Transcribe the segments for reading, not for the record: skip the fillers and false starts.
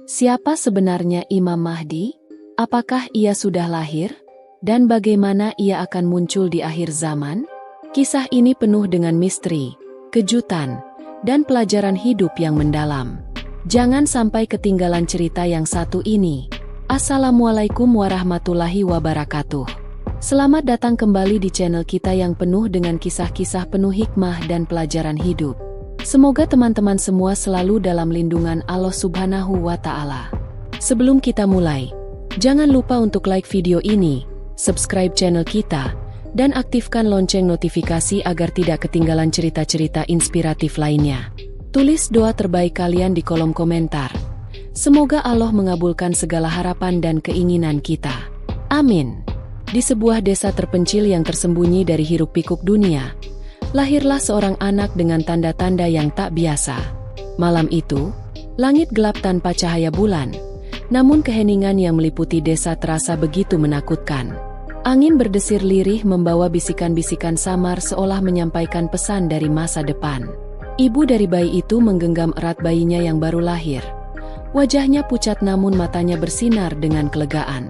Siapa sebenarnya Imam Mahdi? Apakah ia sudah lahir? Dan bagaimana ia akan muncul di akhir zaman? Kisah ini penuh dengan misteri, kejutan, dan pelajaran hidup yang mendalam. Jangan sampai ketinggalan cerita yang satu ini. Assalamualaikum warahmatullahi wabarakatuh. Selamat datang kembali di channel kita yang penuh dengan kisah-kisah penuh hikmah dan pelajaran hidup. Semoga teman-teman semua selalu dalam lindungan Allah Subhanahu wa Ta'ala. Sebelum kita mulai, jangan lupa untuk like video ini, subscribe channel kita, dan aktifkan lonceng notifikasi agar tidak ketinggalan cerita-cerita inspiratif lainnya. Tulis doa terbaik kalian di kolom komentar. Semoga Allah mengabulkan segala harapan dan keinginan kita. Amin. Di sebuah desa terpencil yang tersembunyi dari hiruk-pikuk dunia, lahirlah seorang anak dengan tanda-tanda yang tak biasa. Malam itu, langit gelap tanpa cahaya bulan, namun keheningan yang meliputi desa terasa begitu menakutkan. Angin berdesir lirih membawa bisikan-bisikan samar seolah menyampaikan pesan dari masa depan. Ibu dari bayi itu menggenggam erat bayinya yang baru lahir. Wajahnya pucat namun matanya bersinar dengan kelegaan.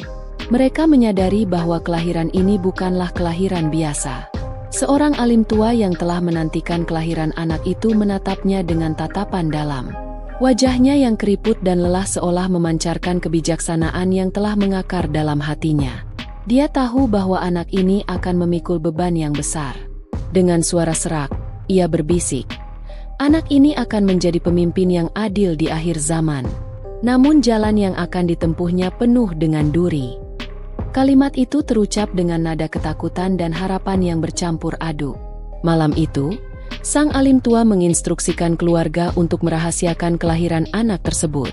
Mereka menyadari bahwa kelahiran ini bukanlah kelahiran biasa. Seorang alim tua yang telah menantikan kelahiran anak itu menatapnya dengan tatapan dalam. Wajahnya yang keriput dan lelah seolah memancarkan kebijaksanaan yang telah mengakar dalam hatinya. Dia tahu bahwa anak ini akan memikul beban yang besar. Dengan suara serak, ia berbisik, "Anak ini akan menjadi pemimpin yang adil di akhir zaman." Namun jalan yang akan ditempuhnya penuh dengan duri. Kalimat itu terucap dengan nada ketakutan dan harapan yang bercampur aduk. Malam itu, sang alim tua menginstruksikan keluarga untuk merahasiakan kelahiran anak tersebut.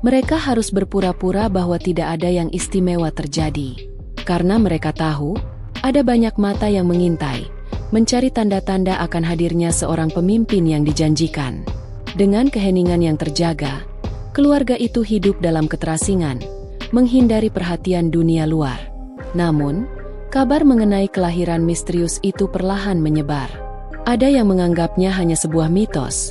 Mereka harus berpura-pura bahwa tidak ada yang istimewa terjadi. Karena mereka tahu, ada banyak mata yang mengintai, mencari tanda-tanda akan hadirnya seorang pemimpin yang dijanjikan. Dengan keheningan yang terjaga, keluarga itu hidup dalam keterasingan, menghindari perhatian dunia luar. Namun, kabar mengenai kelahiran misterius itu perlahan menyebar. Ada yang menganggapnya hanya sebuah mitos,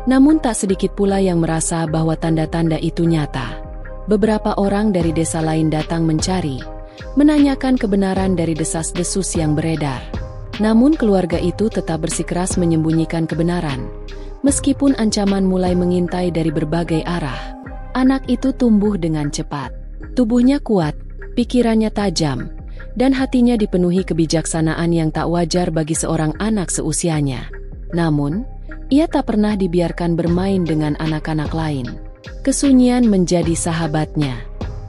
namun tak sedikit pula yang merasa bahwa tanda-tanda itu nyata. Beberapa orang dari desa lain datang mencari, menanyakan kebenaran dari desas-desus yang beredar. Namun keluarga itu tetap bersikeras menyembunyikan kebenaran. Meskipun ancaman mulai mengintai dari berbagai arah, anak itu tumbuh dengan cepat. Tubuhnya kuat, pikirannya tajam, dan hatinya dipenuhi kebijaksanaan yang tak wajar bagi seorang anak seusianya. Namun, ia tak pernah dibiarkan bermain dengan anak-anak lain. Kesunyian menjadi sahabatnya.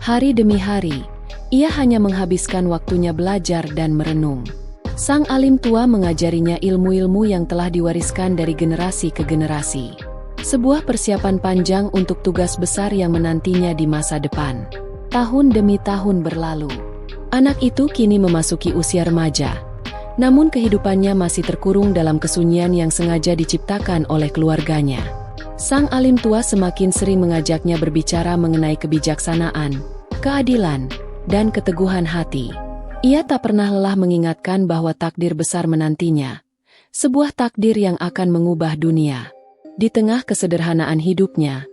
Hari demi hari, ia hanya menghabiskan waktunya belajar dan merenung. Sang alim tua mengajarinya ilmu-ilmu yang telah diwariskan dari generasi ke generasi. Sebuah persiapan panjang untuk tugas besar yang menantinya di masa depan. Tahun demi tahun berlalu. Anak itu kini memasuki usia remaja. Namun kehidupannya masih terkurung dalam kesunyian yang sengaja diciptakan oleh keluarganya. Sang alim tua semakin sering mengajaknya berbicara mengenai kebijaksanaan, keadilan, dan keteguhan hati. Ia tak pernah lelah mengingatkan bahwa takdir besar menantinya. Sebuah takdir yang akan mengubah dunia. Di tengah kesederhanaan hidupnya,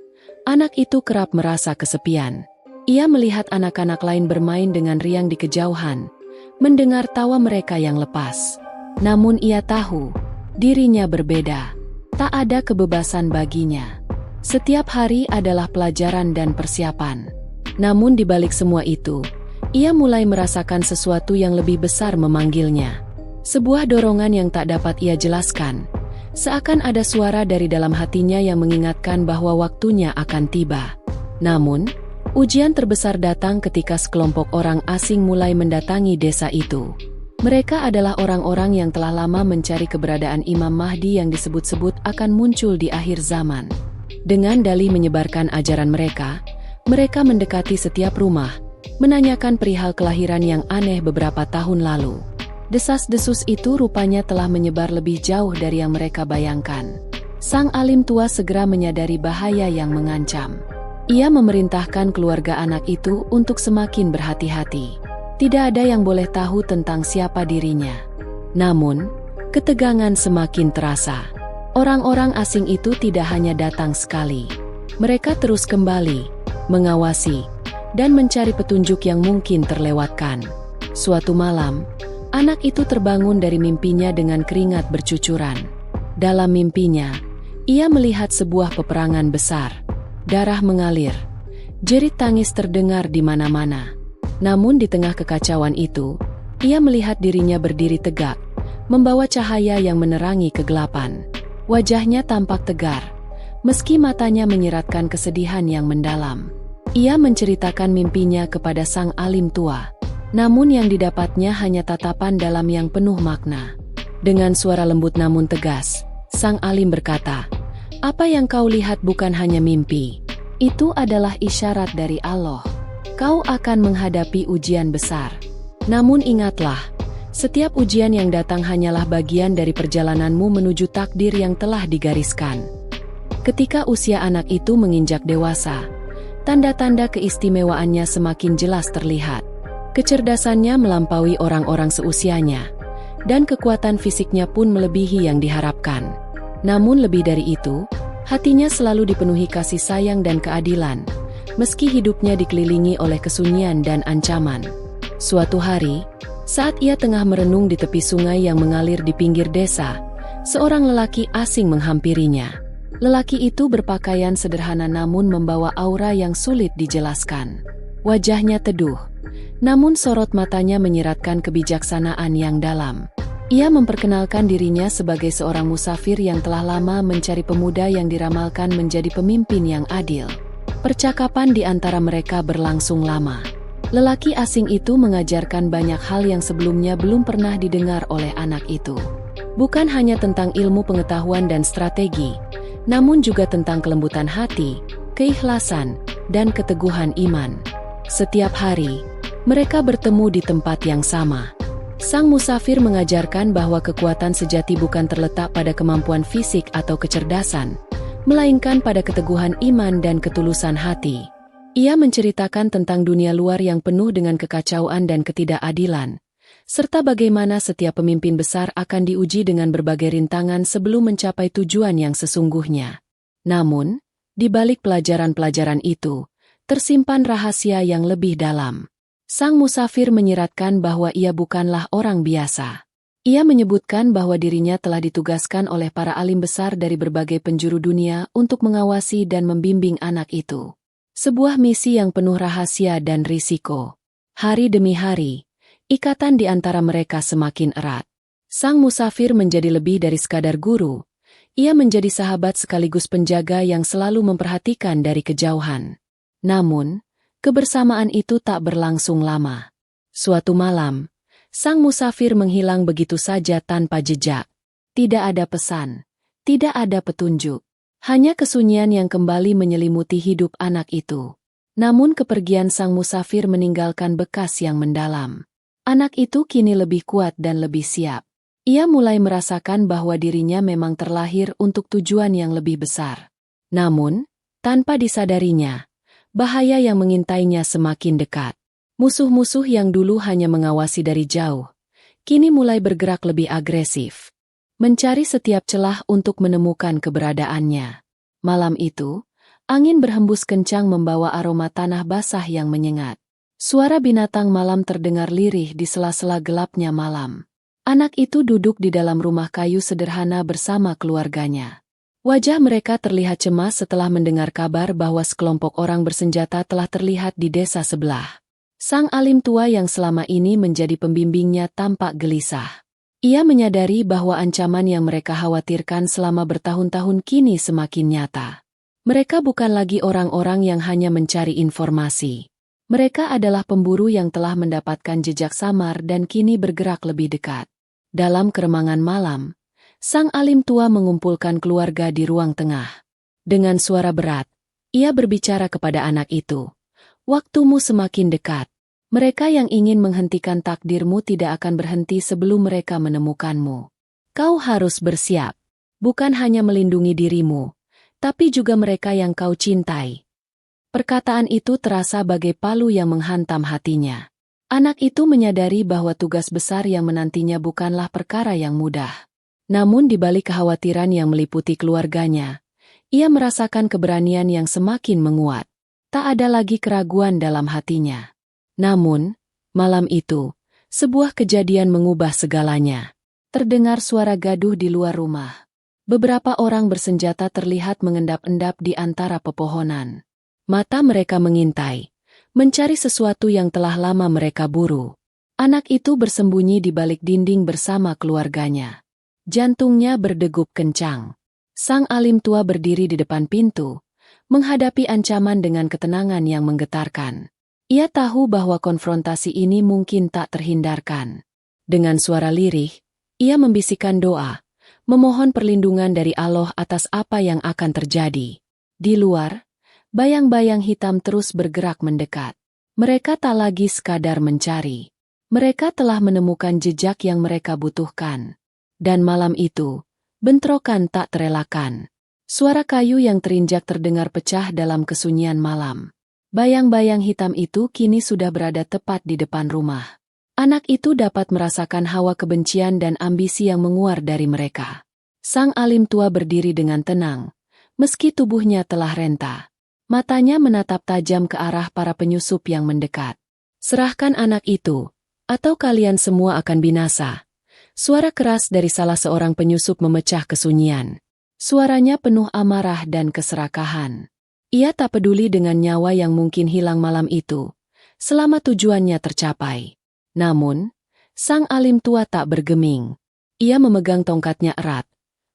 anak itu kerap merasa kesepian. Ia melihat anak-anak lain bermain dengan riang di kejauhan, mendengar tawa mereka yang lepas. Namun ia tahu, dirinya berbeda. Tak ada kebebasan baginya. Setiap hari adalah pelajaran dan persiapan. Namun di balik semua itu, ia mulai merasakan sesuatu yang lebih besar memanggilnya. Sebuah dorongan yang tak dapat ia jelaskan. Seakan ada suara dari dalam hatinya yang mengingatkan bahwa waktunya akan tiba. Namun, ujian terbesar datang ketika sekelompok orang asing mulai mendatangi desa itu. Mereka adalah orang-orang yang telah lama mencari keberadaan Imam Mahdi yang disebut-sebut akan muncul di akhir zaman. Dengan dalih menyebarkan ajaran mereka mendekati setiap rumah, menanyakan perihal kelahiran yang aneh beberapa tahun lalu. Desas-desus itu rupanya telah menyebar lebih jauh dari yang mereka bayangkan. Sang alim tua segera menyadari bahaya yang mengancam. Ia memerintahkan keluarga anak itu untuk semakin berhati-hati. Tidak ada yang boleh tahu tentang siapa dirinya. Namun, ketegangan semakin terasa. Orang-orang asing itu tidak hanya datang sekali. Mereka terus kembali, mengawasi, dan mencari petunjuk yang mungkin terlewatkan. Suatu malam, anak itu terbangun dari mimpinya dengan keringat bercucuran. Dalam mimpinya, ia melihat sebuah peperangan besar. Darah mengalir. Jerit tangis terdengar di mana-mana. Namun di tengah kekacauan itu, ia melihat dirinya berdiri tegak, membawa cahaya yang menerangi kegelapan. Wajahnya tampak tegar, meski matanya menyiratkan kesedihan yang mendalam. Ia menceritakan mimpinya kepada sang alim tua. Namun yang didapatnya hanya tatapan dalam yang penuh makna. Dengan suara lembut namun tegas, sang alim berkata, "Apa yang kau lihat bukan hanya mimpi. Itu adalah isyarat dari Allah. Kau akan menghadapi ujian besar. Namun ingatlah, setiap ujian yang datang hanyalah bagian dari perjalananmu menuju takdir yang telah digariskan." Ketika usia anak itu menginjak dewasa, tanda-tanda keistimewaannya semakin jelas terlihat. Kecerdasannya melampaui orang-orang seusianya, dan kekuatan fisiknya pun melebihi yang diharapkan. Namun lebih dari itu, hatinya selalu dipenuhi kasih sayang dan keadilan, meski hidupnya dikelilingi oleh kesunyian dan ancaman. Suatu hari, saat ia tengah merenung di tepi sungai yang mengalir di pinggir desa, seorang lelaki asing menghampirinya. Lelaki itu berpakaian sederhana namun membawa aura yang sulit dijelaskan. Wajahnya teduh, namun sorot matanya menyiratkan kebijaksanaan yang dalam. Ia memperkenalkan dirinya sebagai seorang musafir yang telah lama mencari pemuda yang diramalkan menjadi pemimpin yang adil. Percakapan di antara mereka berlangsung lama. Lelaki asing itu mengajarkan banyak hal yang sebelumnya belum pernah didengar oleh anak itu. Bukan hanya tentang ilmu pengetahuan dan strategi, namun juga tentang kelembutan hati, keikhlasan, dan keteguhan iman. Setiap hari, mereka bertemu di tempat yang sama. Sang musafir mengajarkan bahwa kekuatan sejati bukan terletak pada kemampuan fisik atau kecerdasan, melainkan pada keteguhan iman dan ketulusan hati. Ia menceritakan tentang dunia luar yang penuh dengan kekacauan dan ketidakadilan, serta bagaimana setiap pemimpin besar akan diuji dengan berbagai rintangan sebelum mencapai tujuan yang sesungguhnya. Namun, di balik pelajaran-pelajaran itu, tersimpan rahasia yang lebih dalam. Sang musafir menyiratkan bahwa ia bukanlah orang biasa. Ia menyebutkan bahwa dirinya telah ditugaskan oleh para alim besar dari berbagai penjuru dunia untuk mengawasi dan membimbing anak itu. Sebuah misi yang penuh rahasia dan risiko. Hari demi hari, ikatan di antara mereka semakin erat. Sang musafir menjadi lebih dari sekadar guru. Ia menjadi sahabat sekaligus penjaga yang selalu memperhatikan dari kejauhan. Namun, kebersamaan itu tak berlangsung lama. Suatu malam, sang musafir menghilang begitu saja tanpa jejak. Tidak ada pesan, tidak ada petunjuk. Hanya kesunyian yang kembali menyelimuti hidup anak itu. Namun kepergian sang musafir meninggalkan bekas yang mendalam. Anak itu kini lebih kuat dan lebih siap. Ia mulai merasakan bahwa dirinya memang terlahir untuk tujuan yang lebih besar. Namun, tanpa disadarinya, bahaya yang mengintainya semakin dekat. Musuh-musuh yang dulu hanya mengawasi dari jauh, kini mulai bergerak lebih agresif, mencari setiap celah untuk menemukan keberadaannya. Malam itu, angin berhembus kencang membawa aroma tanah basah yang menyengat. Suara binatang malam terdengar lirih di sela-sela gelapnya malam. Anak itu duduk di dalam rumah kayu sederhana bersama keluarganya. Wajah mereka terlihat cemas setelah mendengar kabar bahwa sekelompok orang bersenjata telah terlihat di desa sebelah. Sang alim tua yang selama ini menjadi pembimbingnya tampak gelisah. Ia menyadari bahwa ancaman yang mereka khawatirkan selama bertahun-tahun kini semakin nyata. Mereka bukan lagi orang-orang yang hanya mencari informasi. Mereka adalah pemburu yang telah mendapatkan jejak samar dan kini bergerak lebih dekat. Dalam keremangan malam, sang alim tua mengumpulkan keluarga di ruang tengah. Dengan suara berat, ia berbicara kepada anak itu. Waktumu semakin dekat. Mereka yang ingin menghentikan takdirmu tidak akan berhenti sebelum mereka menemukanmu. Kau harus bersiap. Bukan hanya melindungi dirimu, tapi juga mereka yang kau cintai. Perkataan itu terasa bagai palu yang menghantam hatinya. Anak itu menyadari bahwa tugas besar yang menantinya bukanlah perkara yang mudah. Namun di balik kekhawatiran yang meliputi keluarganya, ia merasakan keberanian yang semakin menguat. Tak ada lagi keraguan dalam hatinya. Namun, malam itu, sebuah kejadian mengubah segalanya. Terdengar suara gaduh di luar rumah. Beberapa orang bersenjata terlihat mengendap-endap di antara pepohonan. Mata mereka mengintai, mencari sesuatu yang telah lama mereka buru. Anak itu bersembunyi di balik dinding bersama keluarganya. Jantungnya berdegup kencang. Sang alim tua berdiri di depan pintu, menghadapi ancaman dengan ketenangan yang menggetarkan. Ia tahu bahwa konfrontasi ini mungkin tak terhindarkan. Dengan suara lirih, ia membisikkan doa, memohon perlindungan dari Allah atas apa yang akan terjadi. Di luar, bayang-bayang hitam terus bergerak mendekat. Mereka tak lagi sekadar mencari. Mereka telah menemukan jejak yang mereka butuhkan. Dan malam itu, bentrokan tak terelakkan. Suara kayu yang terinjak terdengar pecah dalam kesunyian malam. Bayang-bayang hitam itu kini sudah berada tepat di depan rumah. Anak itu dapat merasakan hawa kebencian dan ambisi yang menguar dari mereka. Sang alim tua berdiri dengan tenang, meski tubuhnya telah renta. Matanya menatap tajam ke arah para penyusup yang mendekat. Serahkan anak itu, atau kalian semua akan binasa. Suara keras dari salah seorang penyusup memecah kesunyian. Suaranya penuh amarah dan keserakahan. Ia tak peduli dengan nyawa yang mungkin hilang malam itu, selama tujuannya tercapai. Namun, sang alim tua tak bergeming. Ia memegang tongkatnya erat.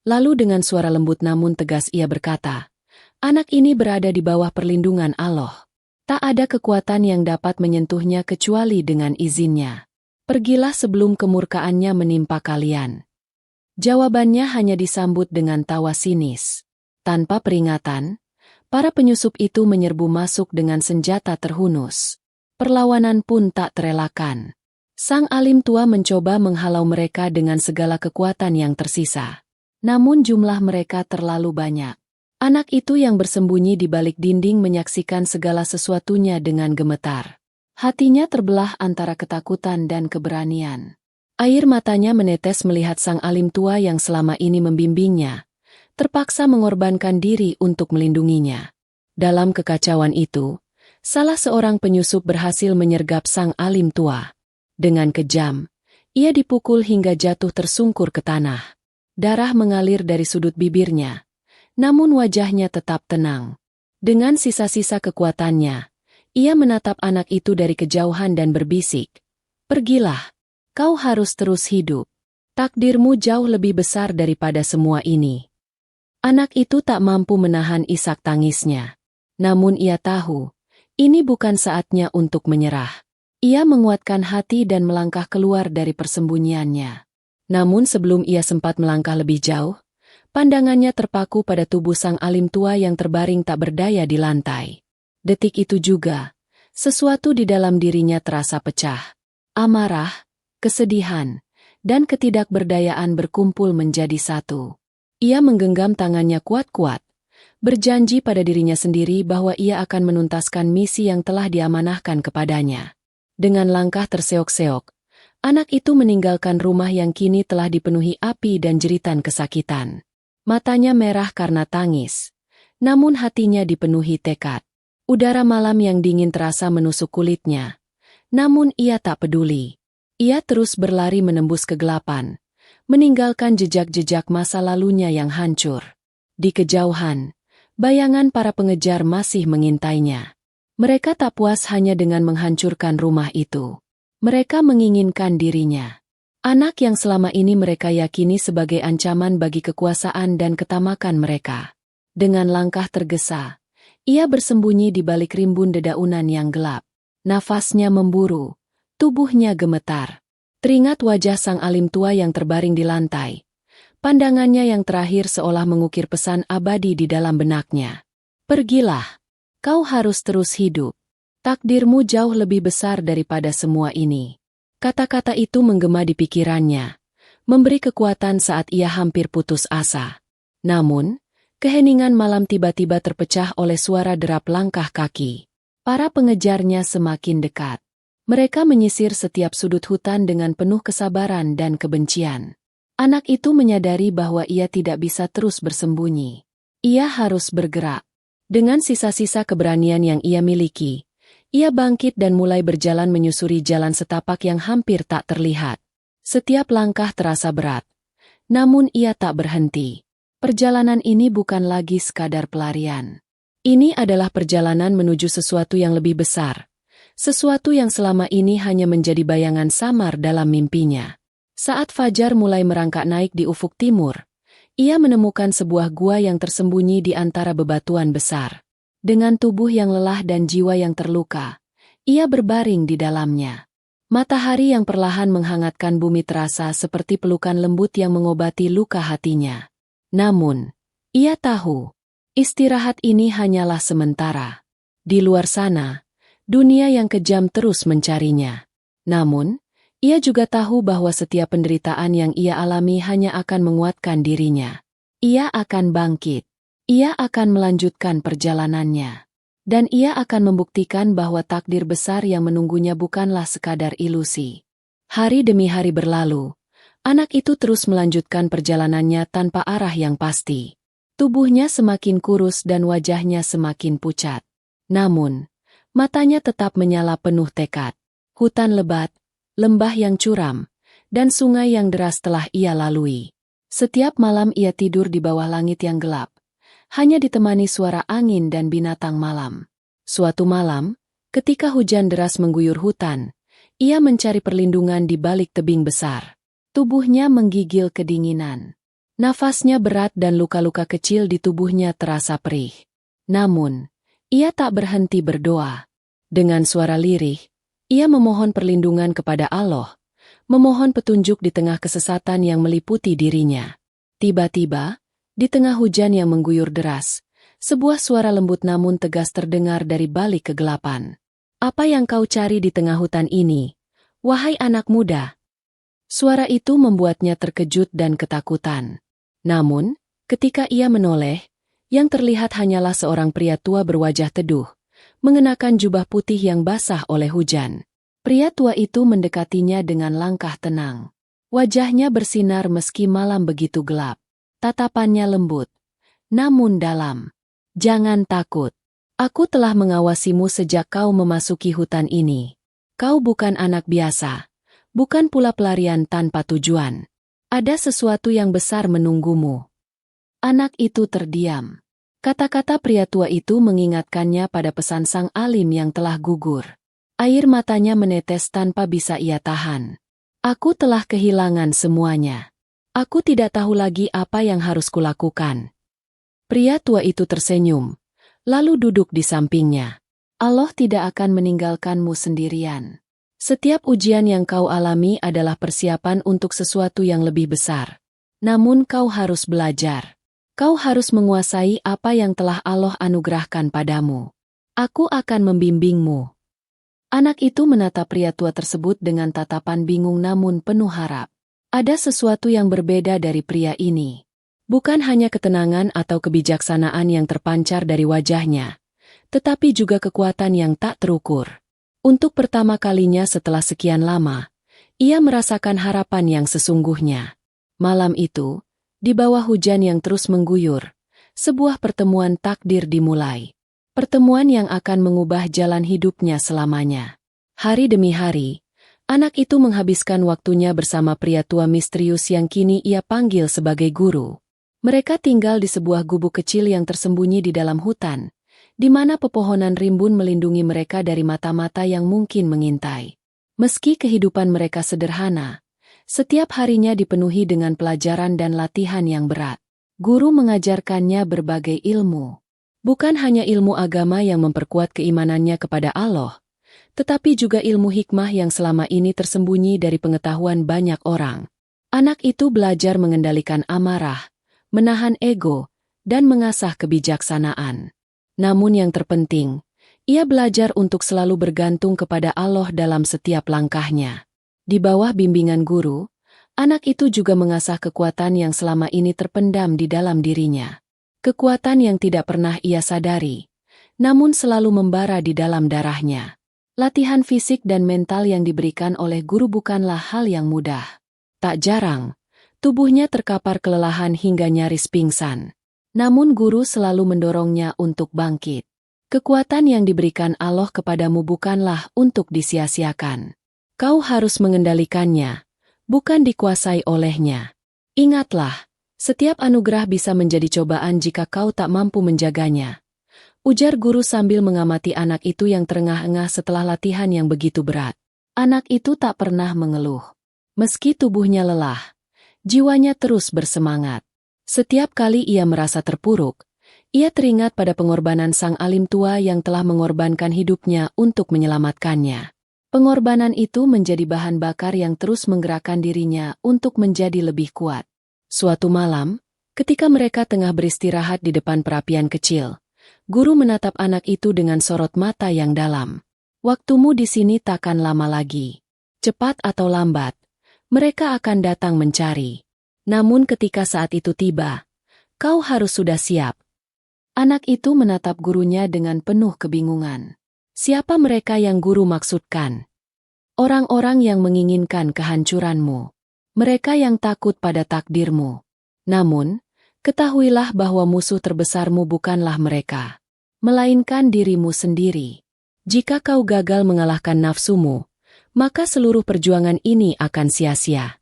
Lalu dengan suara lembut namun tegas ia berkata, anak ini berada di bawah perlindungan Allah. Tak ada kekuatan yang dapat menyentuhnya kecuali dengan izinnya. Pergilah sebelum kemurkaannya menimpa kalian. Jawabannya hanya disambut dengan tawa sinis. Tanpa peringatan, para penyusup itu menyerbu masuk dengan senjata terhunus. Perlawanan pun tak terelakkan. Sang alim tua mencoba menghalau mereka dengan segala kekuatan yang tersisa. Namun jumlah mereka terlalu banyak. Anak itu yang bersembunyi di balik dinding menyaksikan segala sesuatunya dengan gemetar. Hatinya terbelah antara ketakutan dan keberanian. Air matanya menetes melihat sang alim tua yang selama ini membimbingnya, terpaksa mengorbankan diri untuk melindunginya. Dalam kekacauan itu, salah seorang penyusup berhasil menyergap sang alim tua. Dengan kejam, ia dipukul hingga jatuh tersungkur ke tanah. Darah mengalir dari sudut bibirnya, namun wajahnya tetap tenang. Dengan sisa-sisa kekuatannya, ia menatap anak itu dari kejauhan dan berbisik, pergilah, kau harus terus hidup. Takdirmu jauh lebih besar daripada semua ini. Anak itu tak mampu menahan isak tangisnya. Namun ia tahu, ini bukan saatnya untuk menyerah. Ia menguatkan hati dan melangkah keluar dari persembunyiannya. Namun sebelum ia sempat melangkah lebih jauh, pandangannya terpaku pada tubuh sang alim tua yang terbaring tak berdaya di lantai. Detik itu juga, sesuatu di dalam dirinya terasa pecah. Amarah, kesedihan, dan ketidakberdayaan berkumpul menjadi satu. Ia menggenggam tangannya kuat-kuat, berjanji pada dirinya sendiri bahwa ia akan menuntaskan misi yang telah diamanahkan kepadanya. Dengan langkah terseok-seok, anak itu meninggalkan rumah yang kini telah dipenuhi api dan jeritan kesakitan. Matanya merah karena tangis, namun hatinya dipenuhi tekad. Udara malam yang dingin terasa menusuk kulitnya, namun ia tak peduli. Ia terus berlari menembus kegelapan, meninggalkan jejak-jejak masa lalunya yang hancur. Di kejauhan, bayangan para pengejar masih mengintainya. Mereka tak puas hanya dengan menghancurkan rumah itu. Mereka menginginkan dirinya. Anak yang selama ini mereka yakini sebagai ancaman bagi kekuasaan dan ketamakan mereka. Dengan langkah tergesa, ia bersembunyi di balik rimbun dedaunan yang gelap. Nafasnya memburu, tubuhnya gemetar. Teringat wajah sang alim tua yang terbaring di lantai. Pandangannya yang terakhir seolah mengukir pesan abadi di dalam benaknya. Pergilah. Kau harus terus hidup. Takdirmu jauh lebih besar daripada semua ini. Kata-kata itu menggema di pikirannya, memberi kekuatan saat ia hampir putus asa. Namun, keheningan malam tiba-tiba terpecah oleh suara derap langkah kaki. Para pengejarnya semakin dekat. Mereka menyisir setiap sudut hutan dengan penuh kesabaran dan kebencian. Anak itu menyadari bahwa ia tidak bisa terus bersembunyi. Ia harus bergerak. Dengan sisa-sisa keberanian yang ia miliki, ia bangkit dan mulai berjalan menyusuri jalan setapak yang hampir tak terlihat. Setiap langkah terasa berat, namun ia tak berhenti. Perjalanan ini bukan lagi sekadar pelarian. Ini adalah perjalanan menuju sesuatu yang lebih besar. Sesuatu yang selama ini hanya menjadi bayangan samar dalam mimpinya. Saat fajar mulai merangkak naik di ufuk timur, ia menemukan sebuah gua yang tersembunyi di antara bebatuan besar. Dengan tubuh yang lelah dan jiwa yang terluka, ia berbaring di dalamnya. Matahari yang perlahan menghangatkan bumi terasa seperti pelukan lembut yang mengobati luka hatinya. Namun, ia tahu, istirahat ini hanyalah sementara. Di luar sana, dunia yang kejam terus mencarinya. Namun, ia juga tahu bahwa setiap penderitaan yang ia alami hanya akan menguatkan dirinya. Ia akan bangkit. Ia akan melanjutkan perjalanannya. Dan ia akan membuktikan bahwa takdir besar yang menunggunya bukanlah sekadar ilusi. Hari demi hari berlalu. Anak itu terus melanjutkan perjalanannya tanpa arah yang pasti. Tubuhnya semakin kurus dan wajahnya semakin pucat. Namun, matanya tetap menyala penuh tekad. Hutan lebat, lembah yang curam, dan sungai yang deras telah ia lalui. Setiap malam ia tidur di bawah langit yang gelap, hanya ditemani suara angin dan binatang malam. Suatu malam, ketika hujan deras mengguyur hutan, ia mencari perlindungan di balik tebing besar. Tubuhnya menggigil kedinginan. Nafasnya berat dan luka-luka kecil di tubuhnya terasa perih. Namun, ia tak berhenti berdoa. Dengan suara lirih, ia memohon perlindungan kepada Allah, memohon petunjuk di tengah kesesatan yang meliputi dirinya. Tiba-tiba, di tengah hujan yang mengguyur deras, sebuah suara lembut namun tegas terdengar dari balik kegelapan. "Apa yang kau cari di tengah hutan ini, wahai anak muda?" Suara itu membuatnya terkejut dan ketakutan. Namun, ketika ia menoleh, yang terlihat hanyalah seorang pria tua berwajah teduh, mengenakan jubah putih yang basah oleh hujan. Pria tua itu mendekatinya dengan langkah tenang. Wajahnya bersinar meski malam begitu gelap. Tatapannya lembut, namun dalam. "Jangan takut. Aku telah mengawasimu sejak kau memasuki hutan ini. Kau bukan anak biasa. Bukan pula pelarian tanpa tujuan. Ada sesuatu yang besar menunggumu." Anak itu terdiam. Kata-kata pria tua itu mengingatkannya pada pesan sang alim yang telah gugur. Air matanya menetes tanpa bisa ia tahan. "Aku telah kehilangan semuanya. Aku tidak tahu lagi apa yang harus kulakukan." Pria tua itu tersenyum, lalu duduk di sampingnya. "Allah tidak akan meninggalkanmu sendirian. Setiap ujian yang kau alami adalah persiapan untuk sesuatu yang lebih besar. Namun kau harus belajar. Kau harus menguasai apa yang telah Allah anugerahkan padamu. Aku akan membimbingmu." Anak itu menatap pria tua tersebut dengan tatapan bingung namun penuh harap. Ada sesuatu yang berbeda dari pria ini. Bukan hanya ketenangan atau kebijaksanaan yang terpancar dari wajahnya, tetapi juga kekuatan yang tak terukur. Untuk pertama kalinya setelah sekian lama, ia merasakan harapan yang sesungguhnya. Malam itu, di bawah hujan yang terus mengguyur, sebuah pertemuan takdir dimulai. Pertemuan yang akan mengubah jalan hidupnya selamanya. Hari demi hari, anak itu menghabiskan waktunya bersama pria tua misterius yang kini ia panggil sebagai guru. Mereka tinggal di sebuah gubuk kecil yang tersembunyi di dalam hutan, di mana pepohonan rimbun melindungi mereka dari mata-mata yang mungkin mengintai. Meski kehidupan mereka sederhana, setiap harinya dipenuhi dengan pelajaran dan latihan yang berat. Guru mengajarkannya berbagai ilmu. Bukan hanya ilmu agama yang memperkuat keimanannya kepada Allah, tetapi juga ilmu hikmah yang selama ini tersembunyi dari pengetahuan banyak orang. Anak itu belajar mengendalikan amarah, menahan ego, dan mengasah kebijaksanaan. Namun yang terpenting, ia belajar untuk selalu bergantung kepada Allah dalam setiap langkahnya. Di bawah bimbingan guru, anak itu juga mengasah kekuatan yang selama ini terpendam di dalam dirinya. Kekuatan yang tidak pernah ia sadari, namun selalu membara di dalam darahnya. Latihan fisik dan mental yang diberikan oleh guru bukanlah hal yang mudah. Tak jarang, tubuhnya terkapar kelelahan hingga nyaris pingsan. Namun guru selalu mendorongnya untuk bangkit. Kekuatan yang diberikan Allah kepadamu bukanlah untuk disia-siakan. Kau harus mengendalikannya, bukan dikuasai olehnya. Ingatlah, setiap anugerah bisa menjadi cobaan jika kau tak mampu menjaganya. Ujar guru sambil mengamati anak itu yang terengah-engah setelah latihan yang begitu berat. Anak itu tak pernah mengeluh. Meski tubuhnya lelah, jiwanya terus bersemangat. Setiap kali ia merasa terpuruk, ia teringat pada pengorbanan sang alim tua yang telah mengorbankan hidupnya untuk menyelamatkannya. Pengorbanan itu menjadi bahan bakar yang terus menggerakkan dirinya untuk menjadi lebih kuat. Suatu malam, ketika mereka tengah beristirahat di depan perapian kecil, guru menatap anak itu dengan sorot mata yang dalam. Waktumu di sini takkan lama lagi. Cepat atau lambat, mereka akan datang mencari. Namun ketika saat itu tiba, kau harus sudah siap. Anak itu menatap gurunya dengan penuh kebingungan. Siapa mereka yang guru maksudkan? Orang-orang yang menginginkan kehancuranmu. Mereka yang takut pada takdirmu. Namun, ketahuilah bahwa musuh terbesarmu bukanlah mereka, melainkan dirimu sendiri. Jika kau gagal mengalahkan nafsumu, maka seluruh perjuangan ini akan sia-sia.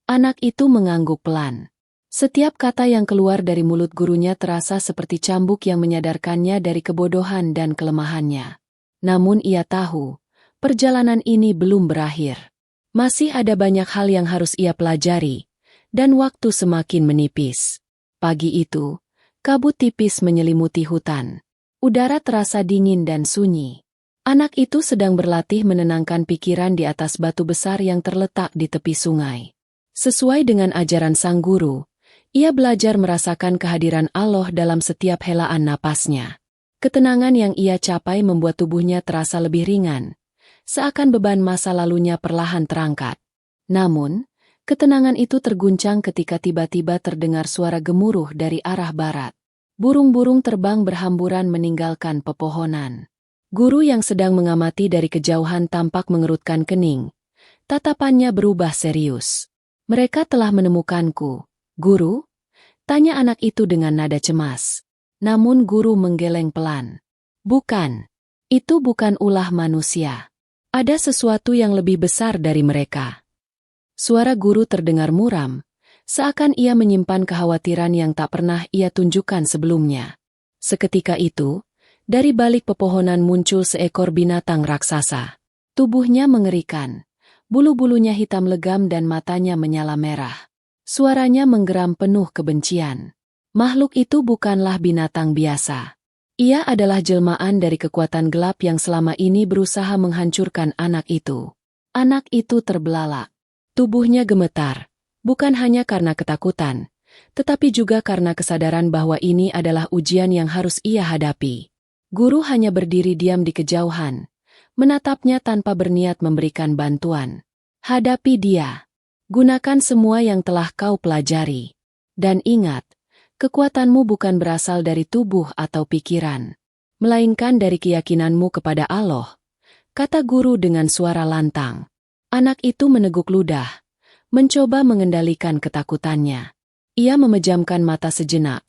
Anak itu mengangguk pelan. Setiap kata yang keluar dari mulut gurunya terasa seperti cambuk yang menyadarkannya dari kebodohan dan kelemahannya. Namun ia tahu, perjalanan ini belum berakhir. Masih ada banyak hal yang harus ia pelajari, dan waktu semakin menipis. Pagi itu, kabut tipis menyelimuti hutan. Udara terasa dingin dan sunyi. Anak itu sedang berlatih menenangkan pikiran di atas batu besar yang terletak di tepi sungai. Sesuai dengan ajaran sang guru, ia belajar merasakan kehadiran Allah dalam setiap helaan napasnya. Ketenangan yang ia capai membuat tubuhnya terasa lebih ringan, seakan beban masa lalunya perlahan terangkat. Namun, ketenangan itu terguncang ketika tiba-tiba terdengar suara gemuruh dari arah barat. Burung-burung terbang berhamburan meninggalkan pepohonan. Guru yang sedang mengamati dari kejauhan tampak mengerutkan kening. Tatapannya berubah serius. Mereka telah menemukanku, guru? Tanya anak itu dengan nada cemas. Namun guru menggeleng pelan. Bukan. Itu bukan ulah manusia. Ada sesuatu yang lebih besar dari mereka. Suara guru terdengar muram, seakan ia menyimpan kekhawatiran yang tak pernah ia tunjukkan sebelumnya. Seketika itu, dari balik pepohonan muncul seekor binatang raksasa. Tubuhnya mengerikan. Bulu-bulunya hitam legam dan matanya menyala merah. Suaranya menggeram penuh kebencian. Makhluk itu bukanlah binatang biasa. Ia adalah jelmaan dari kekuatan gelap yang selama ini berusaha menghancurkan anak itu. Anak itu terbelalak. Tubuhnya gemetar, bukan hanya karena ketakutan, tetapi juga karena kesadaran bahwa ini adalah ujian yang harus ia hadapi. Guru hanya berdiri diam di kejauhan, menatapnya tanpa berniat memberikan bantuan. Hadapi dia. Gunakan semua yang telah kau pelajari. Dan ingat, kekuatanmu bukan berasal dari tubuh atau pikiran, melainkan dari keyakinanmu kepada Allah, kata guru dengan suara lantang. Anak itu meneguk ludah, mencoba mengendalikan ketakutannya. Ia memejamkan mata sejenak,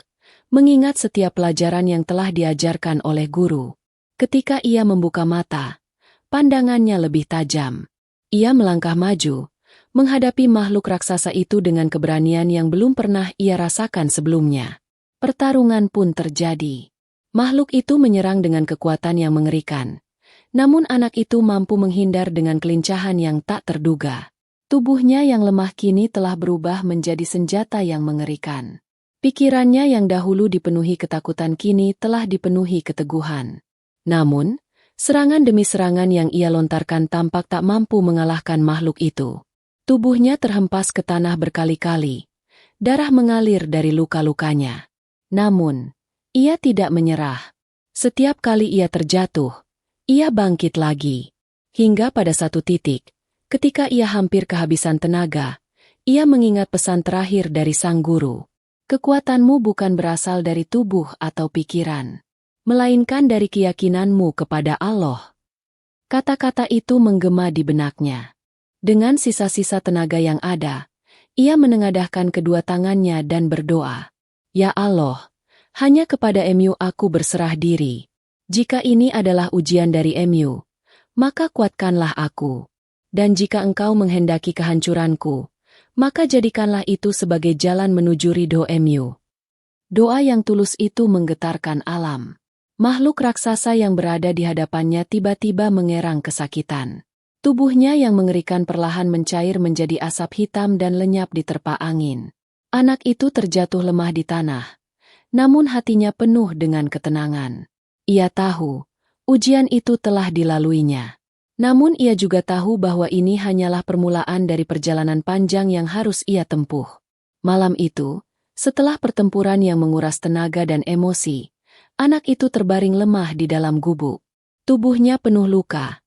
mengingat setiap pelajaran yang telah diajarkan oleh guru. Ketika ia membuka mata, pandangannya lebih tajam. Ia melangkah maju, menghadapi makhluk raksasa itu dengan keberanian yang belum pernah ia rasakan sebelumnya. Pertarungan pun terjadi. Makhluk itu menyerang dengan kekuatan yang mengerikan. Namun anak itu mampu menghindar dengan kelincahan yang tak terduga. Tubuhnya yang lemah kini telah berubah menjadi senjata yang mengerikan. Pikirannya yang dahulu dipenuhi ketakutan kini telah dipenuhi keteguhan. Namun, serangan demi serangan yang ia lontarkan tampak tak mampu mengalahkan makhluk itu. Tubuhnya terhempas ke tanah berkali-kali. Darah mengalir dari luka-lukanya. Namun, ia tidak menyerah. Setiap kali ia terjatuh, ia bangkit lagi. Hingga pada satu titik, ketika ia hampir kehabisan tenaga, ia mengingat pesan terakhir dari sang guru. Kekuatanmu bukan berasal dari tubuh atau pikiran, melainkan dari keyakinanmu kepada Allah. Kata-kata itu menggema di benaknya. Dengan sisa-sisa tenaga yang ada, ia menengadahkan kedua tangannya dan berdoa. Ya Allah, Hanya kepada MU aku berserah diri. Jika ini adalah ujian dari MU, maka kuatkanlah aku. Dan jika engkau menghendaki kehancuranku, maka jadikanlah itu sebagai jalan menuju ridho MU. Doa yang tulus itu menggetarkan alam. Makhluk raksasa yang berada di hadapannya tiba-tiba mengerang kesakitan. Tubuhnya yang mengerikan perlahan mencair menjadi asap hitam dan lenyap diterpa angin. Anak itu terjatuh lemah di tanah. Namun hatinya penuh dengan ketenangan. Ia tahu, ujian itu telah dilaluinya. Namun ia juga tahu bahwa ini hanyalah permulaan dari perjalanan panjang yang harus ia tempuh. Malam itu, setelah pertempuran yang menguras tenaga dan emosi, anak itu terbaring lemah di dalam gubuk. Tubuhnya penuh luka,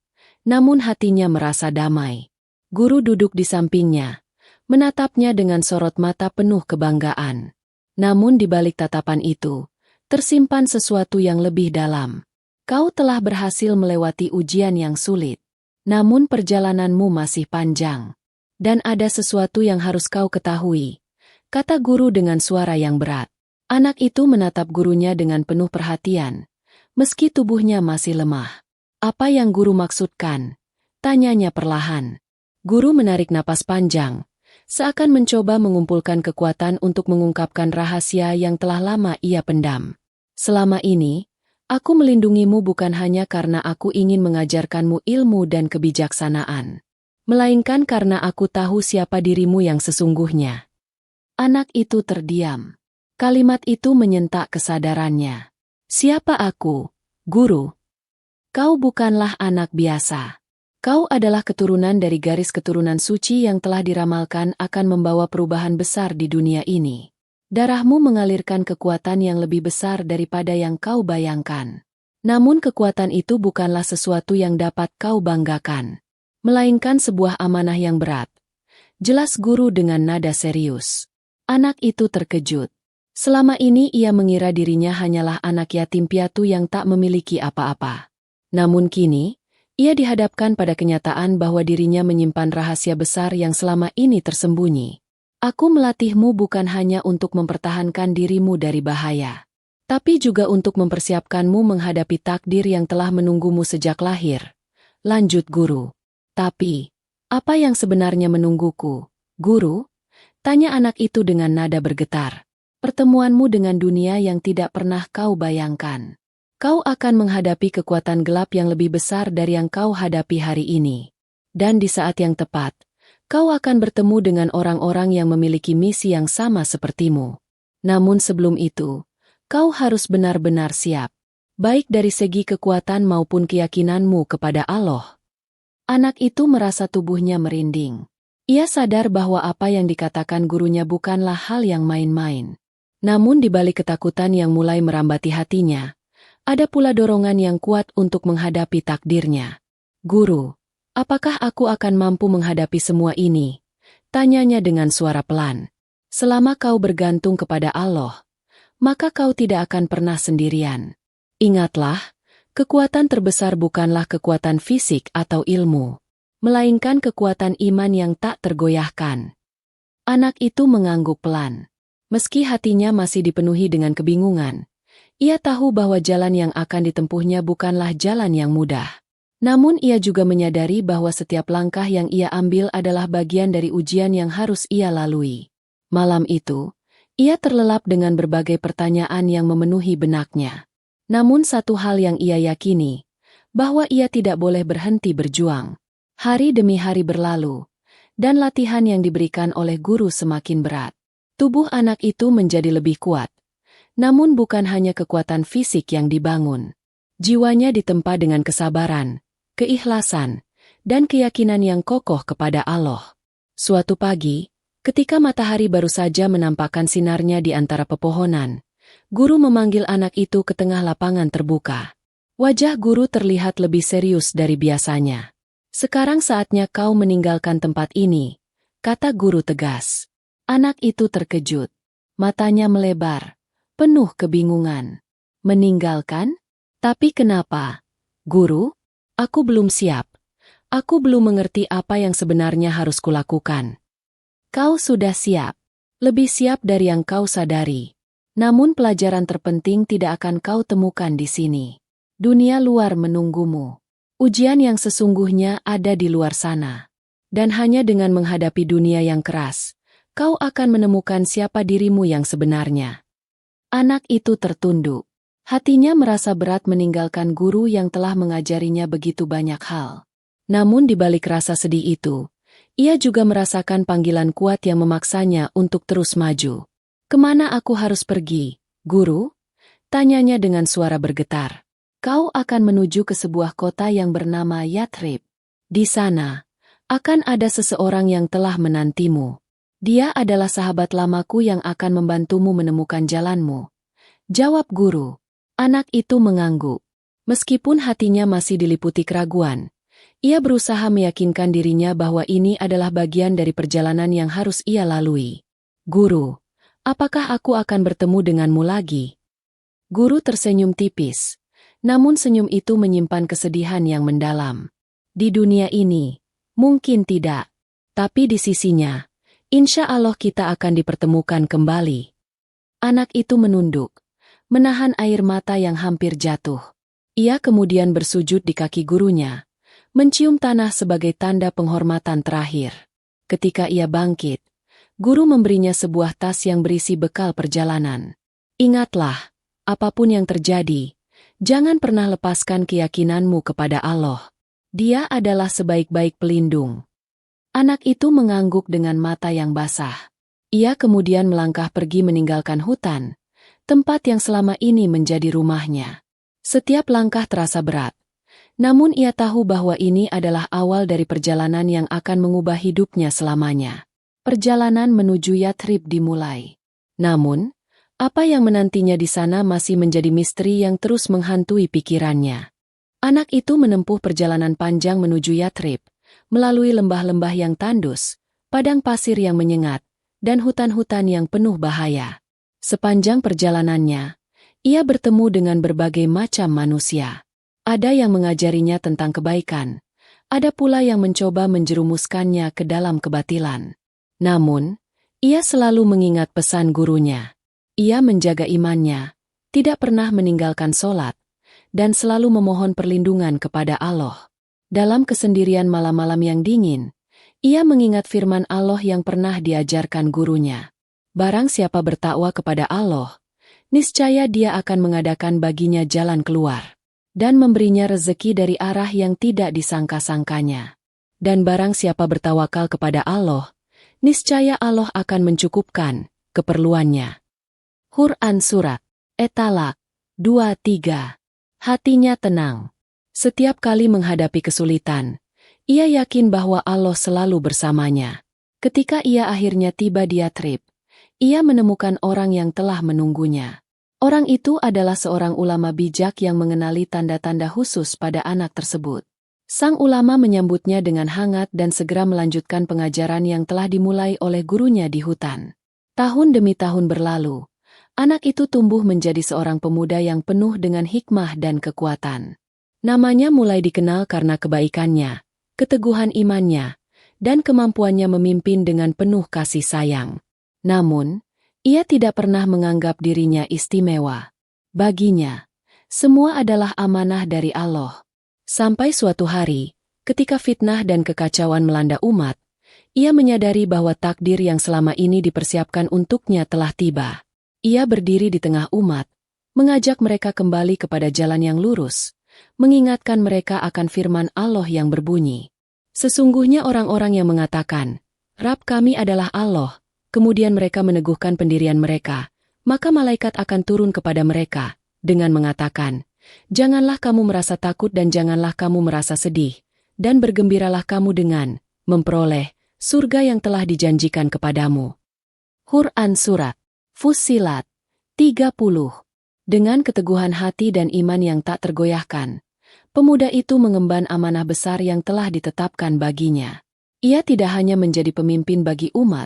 namun hatinya merasa damai. Guru duduk di sampingnya, menatapnya dengan sorot mata penuh kebanggaan. Namun di balik tatapan itu, tersimpan sesuatu yang lebih dalam. Kau telah berhasil melewati ujian yang sulit. Namun perjalananmu masih panjang. Dan ada sesuatu yang harus kau ketahui, kata guru dengan suara yang berat. Anak itu menatap gurunya dengan penuh perhatian, meski tubuhnya masih lemah. Apa yang guru maksudkan? Tanyanya perlahan. Guru menarik napas panjang, seakan mencoba mengumpulkan kekuatan untuk mengungkapkan rahasia yang telah lama ia pendam. Selama ini, aku melindungimu bukan hanya karena aku ingin mengajarkanmu ilmu dan kebijaksanaan, melainkan karena aku tahu siapa dirimu yang sesungguhnya. Anak itu terdiam. Kalimat itu menyentak kesadarannya. Siapa aku, guru? Kau bukanlah anak biasa. Kau adalah keturunan dari garis keturunan suci yang telah diramalkan akan membawa perubahan besar di dunia ini. Darahmu mengalirkan kekuatan yang lebih besar daripada yang kau bayangkan. Namun kekuatan itu bukanlah sesuatu yang dapat kau banggakan, melainkan sebuah amanah yang berat. Jelas guru dengan nada serius. Anak itu terkejut. Selama ini ia mengira dirinya hanyalah anak yatim piatu yang tak memiliki apa-apa. Namun kini, ia dihadapkan pada kenyataan bahwa dirinya menyimpan rahasia besar yang selama ini tersembunyi. Aku melatihmu bukan hanya untuk mempertahankan dirimu dari bahaya, tapi juga untuk mempersiapkanmu menghadapi takdir yang telah menunggumu sejak lahir. Lanjut guru. Tapi, apa yang sebenarnya menungguku, guru? Tanya anak itu dengan nada bergetar. Pertemuanmu dengan dunia yang tidak pernah kau bayangkan. Kau akan menghadapi kekuatan gelap yang lebih besar dari yang kau hadapi hari ini. Dan di saat yang tepat, kau akan bertemu dengan orang-orang yang memiliki misi yang sama sepertimu. Namun sebelum itu, kau harus benar-benar siap, baik dari segi kekuatan maupun keyakinanmu kepada Allah. Anak itu merasa tubuhnya merinding. Ia sadar bahwa apa yang dikatakan gurunya bukanlah hal yang main-main. Namun di balik ketakutan yang mulai merambati hatinya, ada pula dorongan yang kuat untuk menghadapi takdirnya. Guru, apakah aku akan mampu menghadapi semua ini? Tanyanya dengan suara pelan. Selama kau bergantung kepada Allah, maka kau tidak akan pernah sendirian. Ingatlah, kekuatan terbesar bukanlah kekuatan fisik atau ilmu, melainkan kekuatan iman yang tak tergoyahkan. Anak itu mengangguk pelan. Meski hatinya masih dipenuhi dengan kebingungan, ia tahu bahwa jalan yang akan ditempuhnya bukanlah jalan yang mudah. Namun ia juga menyadari bahwa setiap langkah yang ia ambil adalah bagian dari ujian yang harus ia lalui. Malam itu, ia terlelap dengan berbagai pertanyaan yang memenuhi benaknya. Namun satu hal yang ia yakini, bahwa ia tidak boleh berhenti berjuang. Hari demi hari berlalu, dan latihan yang diberikan oleh guru semakin berat. Tubuh anak itu menjadi lebih kuat. Namun bukan hanya kekuatan fisik yang dibangun. Jiwanya ditempa dengan kesabaran, keikhlasan, dan keyakinan yang kokoh kepada Allah. Suatu pagi, ketika matahari baru saja menampakkan sinarnya di antara pepohonan, guru memanggil anak itu ke tengah lapangan terbuka. Wajah guru terlihat lebih serius dari biasanya. Sekarang saatnya kau meninggalkan tempat ini, kata guru tegas. Anak itu terkejut. Matanya melebar, penuh kebingungan. Meninggalkan? Tapi kenapa? Guru, aku belum siap. Aku belum mengerti apa yang sebenarnya harus kulakukan. Kau sudah siap. Lebih siap dari yang kau sadari. Namun pelajaran terpenting tidak akan kau temukan di sini. Dunia luar menunggumu. Ujian yang sesungguhnya ada di luar sana. Dan hanya dengan menghadapi dunia yang keras, kau akan menemukan siapa dirimu yang sebenarnya. Anak itu tertunduk. Hatinya merasa berat meninggalkan guru yang telah mengajarinya begitu banyak hal. Namun di balik rasa sedih itu, ia juga merasakan panggilan kuat yang memaksanya untuk terus maju. "Kemana aku harus pergi, guru?" tanyanya dengan suara bergetar. "Kau akan menuju ke sebuah kota yang bernama Yathrib. Di sana, akan ada seseorang yang telah menantimu. Dia adalah sahabat lamaku yang akan membantumu menemukan jalanmu," jawab guru. Anak itu mengangguk. Meskipun hatinya masih diliputi keraguan, ia berusaha meyakinkan dirinya bahwa ini adalah bagian dari perjalanan yang harus ia lalui. "Guru, apakah aku akan bertemu denganmu lagi?" Guru tersenyum tipis, namun senyum itu menyimpan kesedihan yang mendalam. "Di dunia ini, mungkin tidak. Tapi di sisinya, insya Allah kita akan dipertemukan kembali." Anak itu menunduk, menahan air mata yang hampir jatuh. Ia kemudian bersujud di kaki gurunya, mencium tanah sebagai tanda penghormatan terakhir. Ketika ia bangkit, guru memberinya sebuah tas yang berisi bekal perjalanan. "Ingatlah, apapun yang terjadi, jangan pernah lepaskan keyakinanmu kepada Allah. Dia adalah sebaik-baik pelindung." Anak itu mengangguk dengan mata yang basah. Ia kemudian melangkah pergi meninggalkan hutan, tempat yang selama ini menjadi rumahnya. Setiap langkah terasa berat, namun ia tahu bahwa ini adalah awal dari perjalanan yang akan mengubah hidupnya selamanya. Perjalanan menuju Yathrib dimulai. Namun, apa yang menantinya di sana masih menjadi misteri yang terus menghantui pikirannya. Anak itu menempuh perjalanan panjang menuju Yathrib, melalui lembah-lembah yang tandus, padang pasir yang menyengat, dan hutan-hutan yang penuh bahaya. Sepanjang perjalanannya, ia bertemu dengan berbagai macam manusia. Ada yang mengajarinya tentang kebaikan, ada pula yang mencoba menjerumuskannya ke dalam kebatilan. Namun, ia selalu mengingat pesan gurunya. Ia menjaga imannya, tidak pernah meninggalkan sholat, dan selalu memohon perlindungan kepada Allah. Dalam kesendirian malam-malam yang dingin, ia mengingat firman Allah yang pernah diajarkan gurunya. "Barang siapa bertakwa kepada Allah, niscaya Dia akan mengadakan baginya jalan keluar, dan memberinya rezeki dari arah yang tidak disangka-sangkanya. Dan barang siapa bertawakal kepada Allah, niscaya Allah akan mencukupkan keperluannya." Quran Surat At-Talaq 23. Hatinya tenang. Setiap kali menghadapi kesulitan, ia yakin bahwa Allah selalu bersamanya. Ketika ia akhirnya tiba di Yathrib, ia menemukan orang yang telah menunggunya. Orang itu adalah seorang ulama bijak yang mengenali tanda-tanda khusus pada anak tersebut. Sang ulama menyambutnya dengan hangat dan segera melanjutkan pengajaran yang telah dimulai oleh gurunya di hutan. Tahun demi tahun berlalu, anak itu tumbuh menjadi seorang pemuda yang penuh dengan hikmah dan kekuatan. Namanya mulai dikenal karena kebaikannya, keteguhan imannya, dan kemampuannya memimpin dengan penuh kasih sayang. Namun, ia tidak pernah menganggap dirinya istimewa. Baginya, semua adalah amanah dari Allah. Sampai suatu hari, ketika fitnah dan kekacauan melanda umat, ia menyadari bahwa takdir yang selama ini dipersiapkan untuknya telah tiba. Ia berdiri di tengah umat, mengajak mereka kembali kepada jalan yang lurus, mengingatkan mereka akan firman Allah yang berbunyi, "Sesungguhnya orang-orang yang mengatakan, Rabb kami adalah Allah," kemudian mereka meneguhkan pendirian mereka, maka malaikat akan turun kepada mereka, dengan mengatakan, "Janganlah kamu merasa takut dan janganlah kamu merasa sedih, dan bergembiralah kamu dengan memperoleh surga yang telah dijanjikan kepadamu." Quran Surat Fussilat 30. Dengan keteguhan hati dan iman yang tak tergoyahkan, pemuda itu mengemban amanah besar yang telah ditetapkan baginya. Ia tidak hanya menjadi pemimpin bagi umat,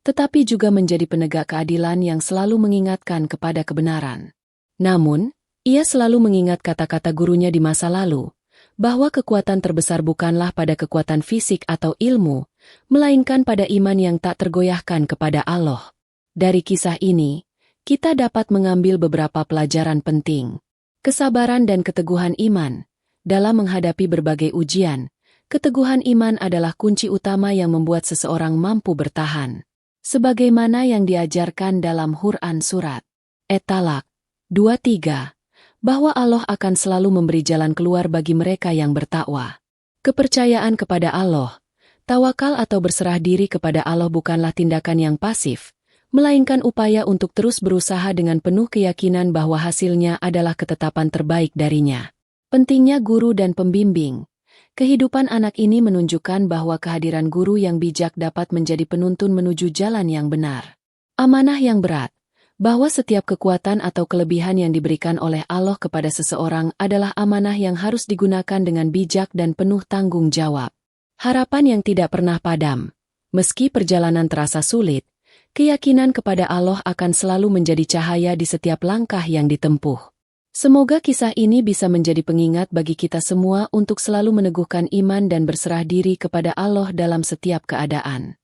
tetapi juga menjadi penegak keadilan yang selalu mengingatkan kepada kebenaran. Namun, ia selalu mengingat kata-kata gurunya di masa lalu, bahwa kekuatan terbesar bukanlah pada kekuatan fisik atau ilmu, melainkan pada iman yang tak tergoyahkan kepada Allah. Dari kisah ini, kita dapat mengambil beberapa pelajaran penting. Kesabaran dan keteguhan iman. Dalam menghadapi berbagai ujian, keteguhan iman adalah kunci utama yang membuat seseorang mampu bertahan. Sebagaimana yang diajarkan dalam Quran Surat At-Talaq 23, bahwa Allah akan selalu memberi jalan keluar bagi mereka yang bertakwa. Kepercayaan kepada Allah, tawakal atau berserah diri kepada Allah bukanlah tindakan yang pasif, melainkan upaya untuk terus berusaha dengan penuh keyakinan bahwa hasilnya adalah ketetapan terbaik darinya. Pentingnya guru dan pembimbing. Kehidupan anak ini menunjukkan bahwa kehadiran guru yang bijak dapat menjadi penuntun menuju jalan yang benar. Amanah yang berat. Bahwa setiap kekuatan atau kelebihan yang diberikan oleh Allah kepada seseorang adalah amanah yang harus digunakan dengan bijak dan penuh tanggung jawab. Harapan yang tidak pernah padam. Meski perjalanan terasa sulit, keyakinan kepada Allah akan selalu menjadi cahaya di setiap langkah yang ditempuh. Semoga kisah ini bisa menjadi pengingat bagi kita semua untuk selalu meneguhkan iman dan berserah diri kepada Allah dalam setiap keadaan.